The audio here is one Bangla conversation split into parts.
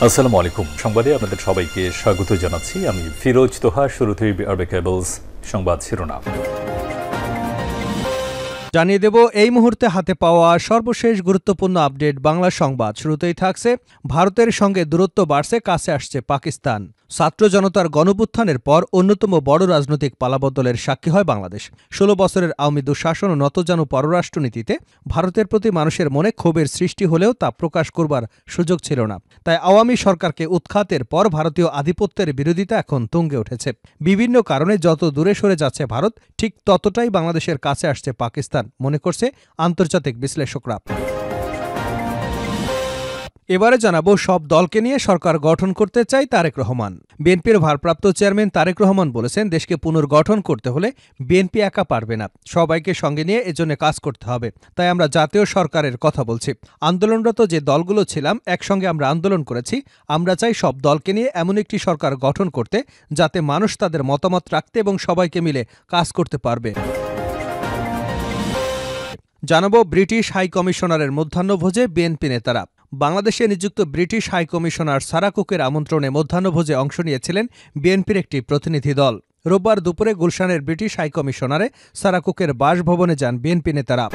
আসসালামু আলাইকুম। সংবাদে আপনাদের সবাইকে স্বাগত জানাচ্ছি। আমি ফিরোজ তোহা। শুরুতেই আরবে কেবলস সংবাদ শিরোনাম জানিয়ে দেব এই মুহূর্তে হাতে পাওয়া সর্বশেষ গুরুত্বপূর্ণ আপডেট বাংলা সংবাদ। শুরুতেই থাকছে ভারতের সঙ্গে দূরত্ব বাড়ছে, কাছে আসছে পাকিস্তান। ছাত্র জনতার গণপুত্থানের পর অন্যতম বড় রাজনৈতিক পালাবদলের সাক্ষী হয় বাংলাদেশ। ১৬ বছরের আওয়ামী দুঃশাসন ও নতজানু পররাষ্ট্রনীতিতে ভারতের প্রতি মানুষের মনে ক্ষোভের সৃষ্টি হলেও তা প্রকাশ করবার সুযোগ ছিল না। তাই আওয়ামী সরকারকে উৎখাতের পর ভারতীয় আধিপত্যের বিরোধিতা এখন তুঙ্গে উঠেছে। বিভিন্ন কারণে যত দূরে সরে যাচ্ছে ভারত, ঠিক ততটাই বাংলাদেশের কাছে আসছে পাকিস্তান, মনে করছে আন্তর্জাতিক বিশ্লেষকরা। এবারে জানাবো সব দলকে নিয়ে সরকার গঠন করতে চায় তারেক রহমান। বিএনপির ভারপ্রাপ্ত চেয়ারম্যান তারেক রহমান বলেছেন, দেশকে পুনর্গঠন করতে হলে বিএনপি একা পারবে না, সবাইকে সঙ্গে নিয়ে এজন্য কাজ করতে হবে। তাই আমরা জাতীয় সরকারের কথা বলছি। আন্দোলনরত যে দলগুলো ছিলাম, একসঙ্গে আমরা আন্দোলন করেছি। আমরা চাই সব দলকে নিয়ে এমন একটি সরকার গঠন করতে, যাতে মানুষ তাদের মতামত রাখতে এবং সবাইকে মিলে কাজ করতে পারবে। জানাবো ব্রিটিশ হাই কমিশনারের মধ্যাহ্নভোজে বিএনপি নেতারা। বাংলাদেশে নিযুক্ত ব্রিটিশ হাই কমিশনার সারা কুকের আমন্ত্রণে মধ্যাহ্নভোজে অংশ নিয়েছিলেন বিএনপির একটি প্রতিনিধি দল। রোববার দুপুরে গুলশানের ব্রিটিশ হাই কমিশনারে সারা কুকের বাসভবনে যান বিএনপি নেতারা।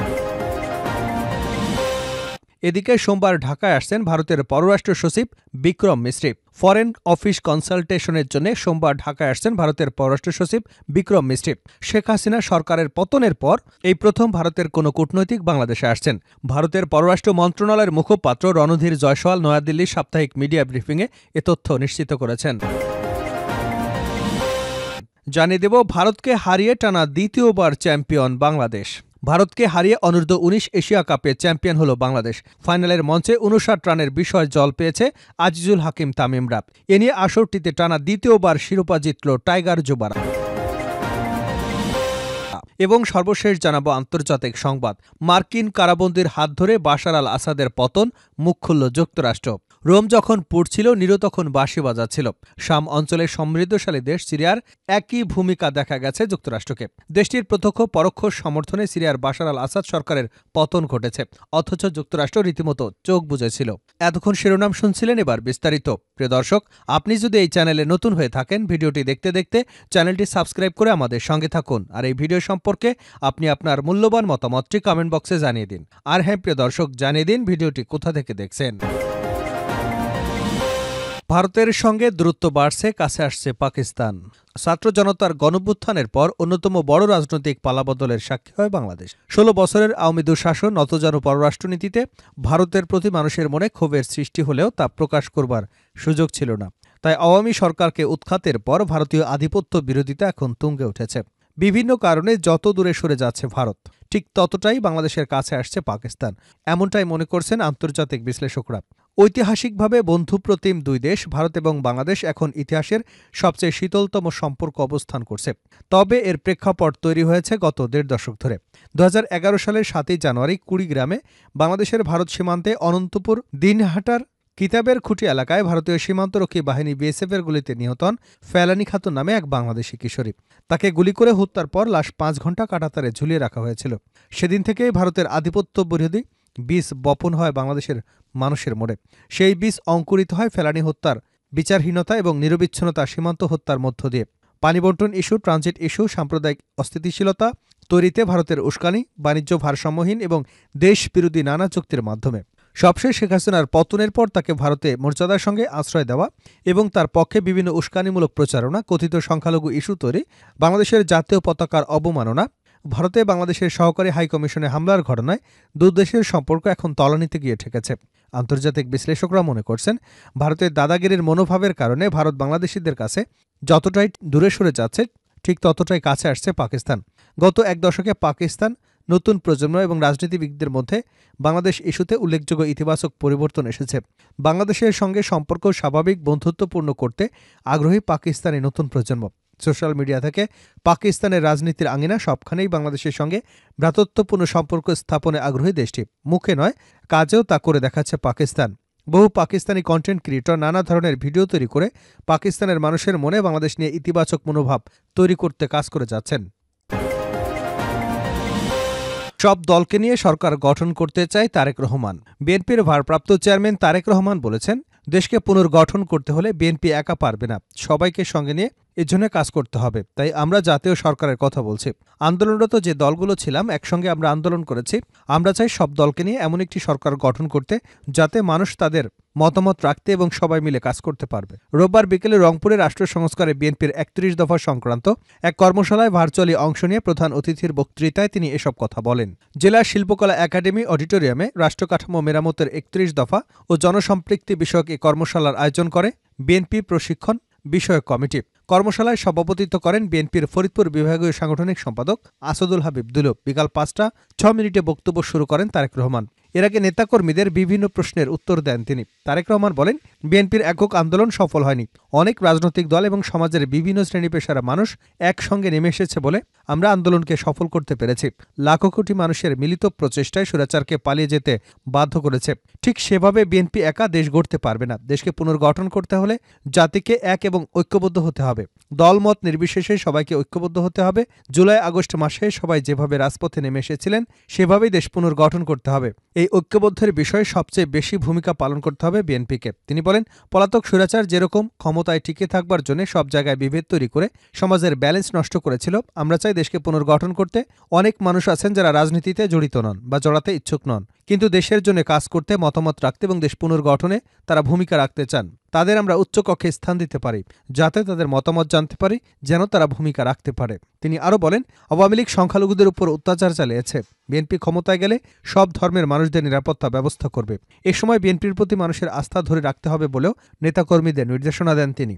এদিকে সোমবার ঢাকায় আসছেন ভারতের পররাষ্ট্র সচিব বিক্রম মিশ্রি। ফরেন অফিস কনসালটেশনের জন্য সোমবার ঢাকায় আসছেন ভারতের পররাষ্ট্র সচিব বিক্রম মিশ্রি। শেখ হাসিনা সরকারের পতনের পর এই প্রথম ভারতের কোনো কূটনৈতিক বাংলাদেশে আসছেন। ভারতের পররাষ্ট্র মন্ত্রণালয়ের মুখপাত্র রণধীর জয়সওয়াল নয়াদিল্লির সাপ্তাহিক মিডিয়া ব্রিফিংয়ে এ তথ্য নিশ্চিত করেছেন। জানিয়ে দেব ভারতকে হারিয়ে টানা দ্বিতীয়বার চ্যাম্পিয়ন বাংলাদেশ। ভারতকে হারিয়ে অনূর্ধ্ব-১৯ এশিয়া কাপে চ্যাম্পিয়ন হল বাংলাদেশ। ফাইনালের মঞ্চে ৫৯ রানের বিশয় জল পেয়েছে আজিজুল হাকিম তামিমরা। এ নিয়ে আসরটিতে টানা দ্বিতীয়বার শিরোপা জিতল টাইগার যুবারা। এবং সর্বশেষ জানাবো আন্তর্জাতিক সংবাদ। মার্কিন কারাবন্দির হাত ধরে বাশার আল আসাদের পতন, মুখ খুলল যুক্তরাষ্ট্র। রোম যখন পুড়ছিল, নিরো তখন বাঁশি বাজাচ্ছিল। শাম অঞ্চলের সমৃদ্ধশালী দেশ সিরিয়ার একই ভূমিকা দেখা গেছে যুক্তরাষ্ট্রকে। দেশটির প্রত্যক্ষ পরোক্ষ সমর্থনে সিরিয়ার বাশার আল আসাদ সরকারের পতন ঘটেছে, অথচ যুক্তরাষ্ট্র রীতিমতো চোখ বুজেছিল। এতক্ষণ শিরোনাম শুনছিলেন, এবার বিস্তারিত। প্রিয় দর্শক, আপনি যদি এই চ্যানেলে নতুন হয়ে থাকেন, ভিডিওটি দেখতে দেখতে চ্যানেলটি সাবস্ক্রাইব করে আমাদের সঙ্গে থাকুন। আর এই ভিডিও সম্পর্কে আপনি আপনার মূল্যবান মতামতটি কমেন্ট বক্সে জানিয়ে দিন। আর হ্যাঁ প্রিয় দর্শক, জানিয়ে দিন ভিডিওটি কোথা থেকে দেখছেন। ভারতের সঙ্গে দূরত্ব বাড়ছে, কাছে আসছে পাকিস্তান। ছাত্র জনতার গণপুত্থানের পর অন্যতম বড় রাজনৈতিক পালাবদলের সাক্ষী হয় বাংলাদেশ। ১৬ বছরের আওয়ামী দুঃশাসন, নতজানু পররাষ্ট্রনীতিতে ভারতের প্রতি মানুষের মনে ক্ষোভের সৃষ্টি হলেও তা প্রকাশ করবার সুযোগ ছিল না। তাই আওয়ামী সরকারকে উৎখাতের পর ভারতীয় আধিপত্য বিরোধিতা এখন তুঙ্গে উঠেছে। বিভিন্ন কারণে যত দূরে সরে যাচ্ছে ভারত, ঠিক ততটাই বাংলাদেশের কাছে আসছে পাকিস্তান, এমনটাই মনে করছেন আন্তর্জাতিক বিশ্লেষকরা। ঐতিহাসিকভাবে বন্ধুপ্রতিম দুই দেশ ভারত এবং বাংলাদেশ এখন ইতিহাসের সবচেয়ে শীতলতম সম্পর্ক অবস্থান করছে। তবে এর প্রেক্ষাপট তৈরি হয়েছে গত ১.৫ দশক ধরে। ২০১১ সালের ৭ই জানুয়ারি কুড়িগ্রামে বাংলাদেশের ভারত সীমান্তে অনন্তপুর দিনহাটার কিতাবের খুঁটি এলাকায় ভারতীয় সীমান্তরক্ষী বাহিনী বিএসএফের গুলিতে নিহত হন ফেলানি খাতুন নামে এক বাংলাদেশি কিশোরী। তাকে গুলি করে হত্যার পর লাশ ৫ ঘণ্টা কাঁটাতারে ঝুলিয়ে রাখা হয়েছিল। সেদিন থেকেই ভারতের আধিপত্য বিরোধী বীজ বপন হয় বাংলাদেশের মানুষের মনে। সেই বীজ অঙ্কুরিত হয় ফেলানি হত্যার বিচারহীনতা এবং নিরবিচ্ছিন্নতা সীমান্ত হত্যার মধ্য দিয়ে। পানি বন্টন ইস্যু, ট্রানজিট ইস্যু, সাম্প্রদায়িক অস্থিতিশীলতা তৈরিতে ভারতের উস্কানি, বাণিজ্য ভারসাম্যহীন এবং দেশবিরোধী নানা চুক্তির মাধ্যমে। সবশেষ শেখ হাসিনার পতনের পর তাকে ভারতে মর্যাদার সঙ্গে আশ্রয় দেওয়া এবং তার পক্ষে বিভিন্ন উস্কানিমূলক প্রচারণা, কথিত সংখ্যালঘু ইস্যু তৈরি, বাংলাদেশের জাতীয় পতাকার অবমাননা, ভারতে বাংলাদেশের সহকারী হাইকমিশনে হামলার ঘটনায় দুই দেশের সম্পর্ক এখন তলানিতে গিয়ে ঠেকেছে। আন্তর্জাতিক বিশ্লেষকরা মনে করছেন, ভারতের দাদাগিরির মনোভাবের কারণে ভারত বাংলাদেশিদের কাছে যতটাই দূরে সরে যাচ্ছে, ঠিক ততটাই কাছে আসছে পাকিস্তান। গত ১ দশকে পাকিস্তান নতুন প্রজন্ম এবং রাজনীতিবিদদের মধ্যে বাংলাদেশ ইস্যুতে উল্লেখযোগ্য ইতিবাচক পরিবর্তন এসেছে। বাংলাদেশের সঙ্গে সম্পর্ক স্বাভাবিক, বন্ধুত্বপূর্ণ করতে আগ্রহী পাকিস্তানি নতুন প্রজন্ম। সোশ্যাল মিডিয়া থেকে পাকিস্তানের রাজনীতির আঙিনা সবখানেই বাংলাদেশের সঙ্গে ভ্রাতৃত্বপূর্ণ সম্পর্ক স্থাপনে আগ্রহী দেশটি। মুখে নয়, কাজেও তা করে দেখাচ্ছে পাকিস্তান। বহু পাকিস্তানি কন্টেন্ট ক্রিয়েটর নানা ধরনের ভিডিও তৈরি করে পাকিস্তানের মানুষের মনে বাংলাদেশ নিয়ে ইতিবাচক মনোভাব তৈরি করতে কাজ করে যাচ্ছেন। সব দলকে নিয়ে সরকার গঠন করতে চায় তারেক রহমান। বিএনপির ভারপ্রাপ্ত চেয়ারম্যান তারেক রহমান বলেছেন, দেশকে পুনর্গঠন করতে হলে বিএনপি একা পারবে না, সবাইকে সঙ্গে নিয়ে এজন্য কাজ করতে হবে। তাই আমরা জাতীয় সরকারের কথা বলছি। আন্দোলনরত যে দলগুলো ছিলাম একসঙ্গে আমরা আন্দোলন করেছি। আমরা চাই সব দলকে নিয়ে এমন একটি সরকার গঠন করতে যাতে মানুষ তাদের মতামত রাখতে এবং সবাই মিলে কাজ করতে পারবে। রোববার বিকেলে রংপুরে রাষ্ট্র সংস্কারে বিএনপির ৩১ দফা সংক্রান্ত এক কর্মশালায় ভার্চুয়ালি অংশ নিয়ে প্রধান অতিথির বক্তৃতায় তিনি এসব কথা বলেন। জেলা শিল্পকলা একাডেমি অডিটোরিয়ামে রাষ্ট্রকাঠামো মেরামতের ৩১ দফা ও জনসম্পৃক্তি বিষয়ক এই কর্মশালার আয়োজন করে বিএনপি প্রশিক্ষণ বিষয়ক কমিটি। কর্মশালায় সভাপতিত্ব করেন বিএনপির ফরিদপুর বিভাগীয় সাংগঠনিক সম্পাদক আসাদুল হাবিব দুলু। বিকাল ৫টা ৬ মিনিটে বক্তব্য শুরু করেন তারেক রহমান। এর আগে নেতাকর্মীদের বিভিন্ন প্রশ্নের উত্তর দেন তিনি। তারেক রহমান বলেন, বিএনপির একক আন্দোলন সফল হয়নি। অনেক রাজনৈতিক দল এবং সমাজের বিভিন্ন শ্রেণী পেশার মানুষ একসঙ্গে নেমে এসেছে বলে আমরা আন্দোলনকে সফল করতে পেরেছি। লাখো কোটি মানুষের মিলিত প্রচেষ্টায় স্বৈরাচারকে পালিয়ে যেতে বাধ্য করেছে। ঠিক সেভাবে বিএনপি একা দেশ গড়তে পারবে না। দেশকে পুনর্গঠন করতে হলে জাতিকে এক এবং ঐক্যবদ্ধ হতে হবে। দলমত নির্বিশেষে সবাইকে ঐক্যবদ্ধ হতে হবে। জুলাই আগস্ট মাসে সবাই যেভাবে রাজপথে নেমে এসেছিলেন সেভাবেই দেশ পুনর্গঠন করতে হবে। এই ঐক্যবদ্ধের বিষয়ে সবচেয়ে বেশি ভূমিকা পালন করতে হবে বিএনপিকে। তিনি বলেন, পলাতক স্বৈরাচার যেরকম ক্ষমতায় টিকে থাকবার জন্য সব জায়গায় বিভেদ তৈরি করে সমাজের ব্যালেন্স নষ্ট করেছিল, আমরা চাই দেশকে পুনর্গঠন করতে। অনেক মানুষ আছেন যারা রাজনীতিতে জড়িত নন বা জড়াতে ইচ্ছুক নন, কিন্তু দেশের জন্য কাজ করতে, মতামত রাখতে এবং দেশ পুনর্গঠনে তারা ভূমিকা রাখতে চান। তাদের আমরা উচ্চকক্ষে স্থান দিতে পারি, যাতে তাদের মতামত জানতে পারি, যেন তারা ভূমিকা রাখতে পারে। তিনি আরও বলেন, আওয়ামী লীগ সংখ্যালঘুদের উপর অত্যাচার চালিয়েছে। বিএনপি ক্ষমতায় গেলে সব ধর্মের মানুষদের নিরাপত্তা ব্যবস্থা করবে। এ সময় বিএনপির প্রতি মানুষের আস্থা ধরে রাখতে হবে বলেও নেতাকর্মীদের নির্দেশনা দেন তিনি।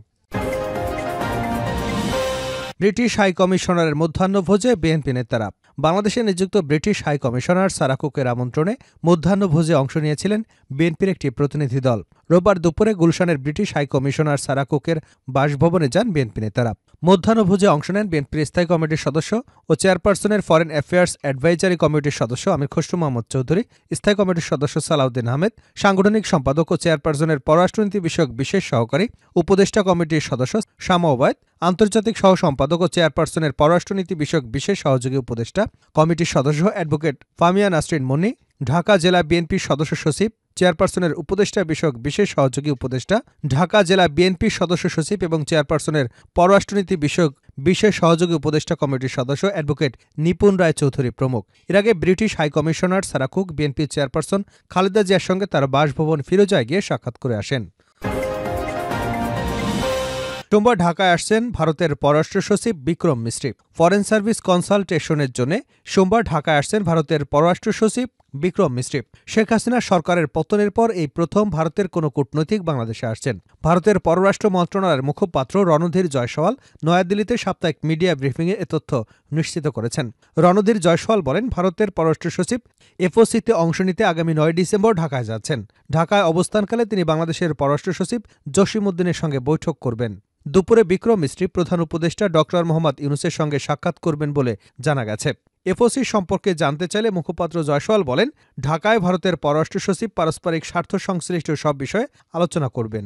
ব্রিটিশ হাই কমিশনারের মধ্যাহ্নভোজে বিএনপি নেতারা। বাংলাদেশে নিযুক্ত ব্রিটিশ হাই কমিশনার সারা কুকের আমন্ত্রণে মধ্যাহ্নভোজে অংশ নিয়েছিলেন বিএনপির একটি প্রতিনিধি দল। রোববার দুপুরে গুলশানের ব্রিটিশ হাই কমিশনার সারা কুকের বাসভবনে যান বিএনপি নেতারা। মধ্যাহ্নভোজে অংশ নেন বিএনপির স্থায়ী কমিটির সদস্য ও চেয়ারপারসনের ফরেন অ্যাফেয়ার্স অ্যাডভাইজারি কমিটির সদস্য আমির খসরু মাহমুদ চৌধুরী, স্থায়ী কমিটির সদস্য সালাউদ্দিন আহমেদ, সাংগঠনিক সম্পাদক ও চেয়ারপারসনের পররাষ্ট্রনীতি বিষয়ক বিশেষ সহকারী উপদেষ্টা কমিটির সদস্য শামা ওবায়দ, আন্তর্জাতিক সহ সম্পাদক ও চেয়ারপারসনের পররাষ্ট্রনীতি বিষয়ক বিশেষ সহযোগী উপদেষ্টা কমিটির সদস্য অ্যাডভোকেট ফামিয়া নাসরিন মনি, ঢাকা জেলা বিএনপির সদস্য সচিব, চেয়ারপারসনের উপদেষ্টা বিষয়ক বিশেষ সহযোগী উপদেষ্টা, ঢাকা জেলা বিএনপির সদস্য সচিব এবং চেয়ারপারসনের পররাষ্ট্রনীতি বিষয়ক বিশেষ সহযোগী উপদেষ্টা কমিটির সদস্য অ্যাডভোকেট নিপুণ রায় চৌধুরী প্রমুখ। এর আগে British high commissioner Sarah Cooke বিএনপির চেয়ারপারসন খালেদা জিয়ার সঙ্গে তার বাসভবন ফিরোজায় গিয়ে সাক্ষাৎ করে আসেন। সোমবার ঢাকায় আসছেন ভারতের পররাষ্ট্র সচিব বিক্রম মিশ্রি। ফরেন সার্ভিস কনসালটেশনের জন্য সোমবার ঢাকায় আসছেন ভারতের পররাষ্ট্র সচিব বিক্রম মিশ্রি। শেখ হাসিনা সরকারের পতনের পর এই প্রথম ভারতের কোনো কূটনৈতিক বাংলাদেশে আসছেন। ভারতের পররাষ্ট্র মন্ত্রণালয়ের মুখপাত্র রণধীর জয়সওয়াল নয়াদিল্লিতে সাপ্তাহিক মিডিয়া ব্রিফিংয়ে এ তথ্য নিশ্চিত করেছেন। রণধীর জয়সওয়াল বলেন, ভারতের পররাষ্ট্র সচিব এফওসিতে অংশ নিতে আগামী ৯ ডিসেম্বর ঢাকায় যাচ্ছেন। ঢাকায় অবস্থানকালে তিনি বাংলাদেশের পররাষ্ট্র সচিব জসিমউদ্দিনের সঙ্গে বৈঠক করবেন। দুপুরে বিক্রম মিশ্রি প্রধান উপদেষ্টা ড মোহাম্মদ ইউনূসের সঙ্গে সাক্ষাৎ করবেন বলে জানা গেছে। এফওসি সম্পর্কে জানতে চাইলে মুখপাত্র জয়সওয়াল বলেন, ঢাকায় ভারতের পররাষ্ট্র সচিব পারস্পরিক স্বার্থ সংশ্লিষ্ট সব বিষয়ে আলোচনা করবেন।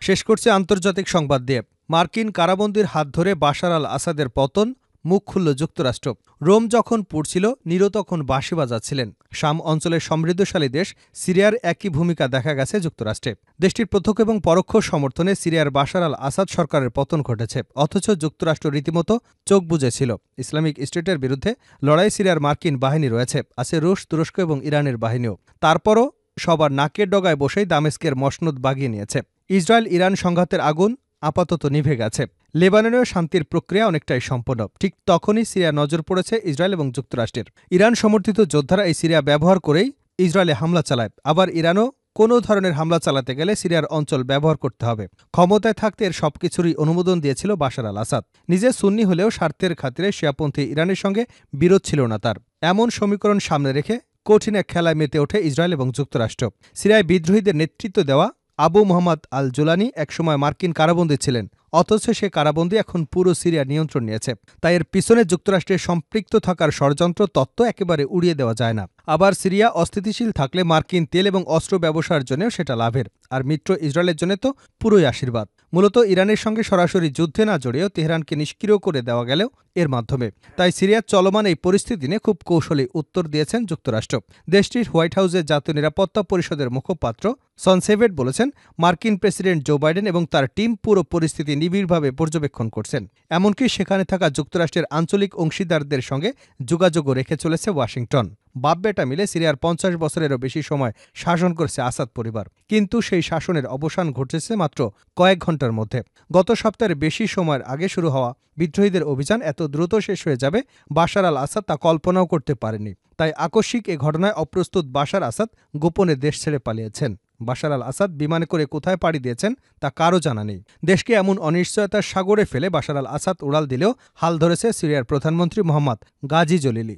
শেষ করছে আন্তর্জাতিক সংবাদ দিয়ে। মার্কিন কারাবন্দির হাত ধরে বাশার আল আসাদের পতন, মুখ খুলল যুক্তরাষ্ট্র। রোম যখন পুড়ছিল, নিরো তখন বাঁশি বাজাচ্ছিলেন। শাম অঞ্চলের সমৃদ্ধশালী দেশ সিরিয়ার একই ভূমিকা দেখা গেছে যুক্তরাষ্ট্রে। দেশটির প্রত্যক্ষ এবং পরোক্ষ সমর্থনে সিরিয়ার বাশার আল আসাদ সরকারের পতন ঘটেছে। অথচ যুক্তরাষ্ট্র রীতিমতো চোখ বুজেছিল। ইসলামিক স্টেটের বিরুদ্ধে লড়াই সিরিয়ার মার্কিন বাহিনী রয়েছে, আছে রুশ, তুরস্ক এবং ইরানের বাহিনীও। তারপরও সবার নাকের ডগায় বসেই দামেস্কের মসনদ বাগিয়ে নিয়েছে। ইসরায়েল ইরান সংঘাতের আগুন আপাতত নিভে গেছে। লেবাননেও শান্তির প্রক্রিয়া অনেকটাই সম্পন্ন। ঠিক তখনই সিরিয়া নজর পড়েছে ইসরায়েল এবং যুক্তরাষ্ট্রের। ইরান সমর্থিত যোদ্ধারা এই সিরিয়া ব্যবহার করেই ইসরায়েলে হামলা চালায়। আবার ইরানও কোনো ধরনের হামলা চালাতে গেলে সিরিয়ার অঞ্চল ব্যবহার করতে হবে। ক্ষমতায় থাকতে এর সবকিছুরই অনুমোদন দিয়েছিল বাশার আল আসাদ। নিজে সুন্নি হলেও স্বার্থের খাতিরে শিয়াপন্থী ইরানের সঙ্গে বিরোধ ছিল না তার। এমন সমীকরণ সামনে রেখে কঠিন এক খেলায় মেতে ওঠে ইসরায়েল এবং যুক্তরাষ্ট্র। সিরিয়ায় বিদ্রোহীদের নেতৃত্ব দেওয়া আবু মোহাম্মদ আল জুলানি একসময় মার্কিন কারাবন্দী ছিলেন, অথচ সে কারাবন্দী এখন পুরো সিরিয়া নিয়ন্ত্রণ নিয়েছে। তাই এর পিছনে যুক্তরাষ্ট্রের সম্পৃক্ত থাকার ষড়যন্ত্র তত্ত্ব একেবারে উড়িয়ে দেওয়া যায় না। আবার সিরিয়া অস্থিতিশীল থাকলে মার্কিন তেল এবং অস্ত্র ব্যবসার জন্যও সেটা লাভের, আর মিত্র ইসরায়েলের জন্য তো পুরোই আশীর্বাদ। মূলত ইরানের সঙ্গে সরাসরি যুদ্ধে না জড়িয়েও তেহরানকে নিষ্ক্রিয় করে দেওয়া গেলেও এর মাধ্যমে। তাই সিরিয়ার চলমান এই পরিস্থিতি নিয়ে খুব কৌশলী উত্তর দিয়েছেন যুক্তরাষ্ট্র। দেশটির হোয়াইট হাউসের জাতীয় নিরাপত্তা পরিষদের মুখপাত্র সন সেভেট বলেছেন, মার্কিন প্রেসিডেন্ট জো বাইডেন এবং তার টিম পুরো পরিস্থিতি নিবিড়ভাবে পর্যবেক্ষণ করছেন। এমনকি সেখানে থাকা যুক্তরাষ্ট্রের আঞ্চলিক অংশীদারদের সঙ্গে যোগাযোগও রেখে চলেছে ওয়াশিংটন। বাপ বেটা মিলে সিরিয়ার ৫০ বছরেরও বেশি সময় শাসন করেছে আসাদ পরিবার, কিন্তু সেই শাসনের অবসান ঘটেছে মাত্র কয়েক ঘন্টার মধ্যে। গত সপ্তাহের বেশি সময়ের আগে শুরু হওয়া বিদ্রোহীদের অভিযান এত দ্রুত শেষ হয়ে যাবে বাশার আল আসাদ তা কল্পনাও করতে পারেনি। তাই আকস্মিক এ ঘটনায় অপ্রস্তুত বাশার আসাদ গোপনে দেশ ছেড়ে পালিয়েছেন। বাশার আল আসাদ বিমানে করে কোথায় পাড়ি দিয়েছেন তা কারও জানা নেই। দেশকে এমন অনিশ্চয়তার সাগরে ফেলে বাশার আল আসাদ উড়াল দিলেও হাল ধরেছে সিরিয়ার প্রধানমন্ত্রী মোহাম্মদ গাজী জলিলি।